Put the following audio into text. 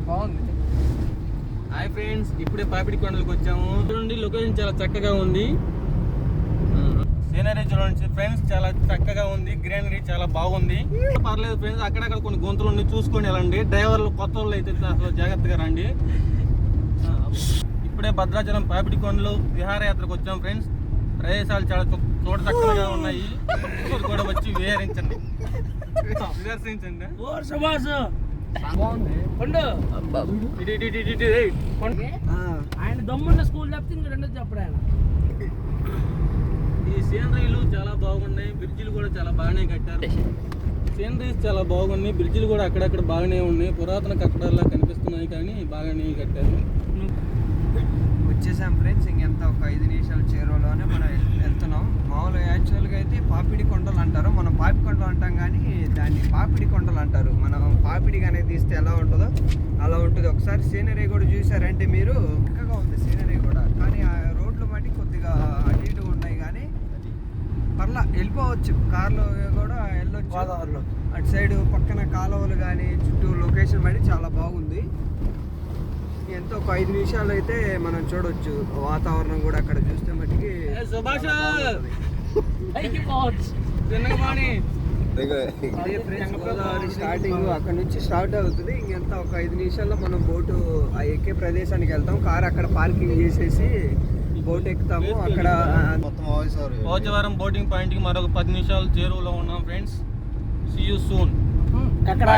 బాగుంది. Hi friends, ఇప్పుడే పాపిడి కొండలకు వచ్చాము. చూడండి, లొకేషన్ చాలా చక్కగా ఉంది. సీనరీ చూడండి ఫ్రెండ్స్, చాలా చక్కగా ఉంది. గ్రీనరీ చాలా బాగుంది. పర్లేదు ఫ్రెండ్స్, అక్కడక్కడ కొన్ని గొంతులు ఉన్నాయి, చూసుకొని వెళ్ళండి. డ్రైవర్లు కొత్త వాళ్ళు అయితే అసలు జాగ్రత్తగా రండి. ఇప్పుడే భద్రాచలం పాపిడి కొండలు విహారయాత్రకు వచ్చాం ఫ్రెండ్స్. ప్రదేశాలు చాలా చూడ చక్కగా ఉన్నాయి. మీరు కూడా వచ్చి విహరించండి. ఆయన దమ్మున్న స్కూల్ చెప్తే ఇంక రెండో చెప్పడు ఆయన. ఈ సీనరీలు చాలా బాగున్నాయి. బ్రిడ్జిలు కూడా చాలా బాగానే కట్టారు. సీనరీస్ చాలా బాగున్నాయి. బ్రిడ్జిలు కూడా అక్కడక్కడ బాగానే ఉన్నాయి. పురాతన కట్టడాల్లా కనిపిస్తున్నాయి, కానీ బాగానే కట్టారు. వచ్చేసాం ఫ్రెండ్స్. ఇంకెంత ఒక 5 నిమిషాల చేరువలోనే మనం వెళ్తున్నాం. మామూలుగా యాక్చువల్గా అయితే పాపిడి కొండలు అంటారు, మనం పాపి కొండలు అంటాం, కానీ దాన్ని పాపిడి కొండలు అంటారు. మనం పాపిడి అనేది తీస్తే ఎలా ఉంటుందో అలా ఉంటుంది. ఒకసారి సీనరీ కూడా చూసారంటే మీరు, చక్కగా ఉంది సీనరీ కూడా. కానీ ఆ రోడ్లు మట్టి కొద్దిగా అటు ఇటు ఉన్నాయి, కానీ పర్లా వెళ్ళిపోవచ్చు. కార్లో కూడా వెళ్ళొచ్చు. అటు సైడ్ పక్కన కాలువలు కానీ చుట్టూ లొకేషన్ బట్టి చాలా బాగుంది. ఎంతో ఒక 5 నిమిషాలు అయితే మనం చూడొచ్చు. వాతావరణం కూడా అక్కడ చూస్తే మట్టికి గోదావరి స్టార్టింగ్ అక్కడ నుంచి స్టార్ట్ అవుతుంది. ఇంకెంత ఒక 5 నిమిషాల్లో మనం బోటు ఆ ఎక్కే ప్రదేశానికి వెళ్తాం. కార్ అక్కడ పార్కింగ్ చేసేసి బోట్ ఎక్కుతాము. అక్కడ పోచవరం బోటింగ్ పాయింట్ కి మరొక 10 నిమిషాలు చేరువలో ఉన్నాం ఫ్రెండ్స్. See you soon. అక్కడ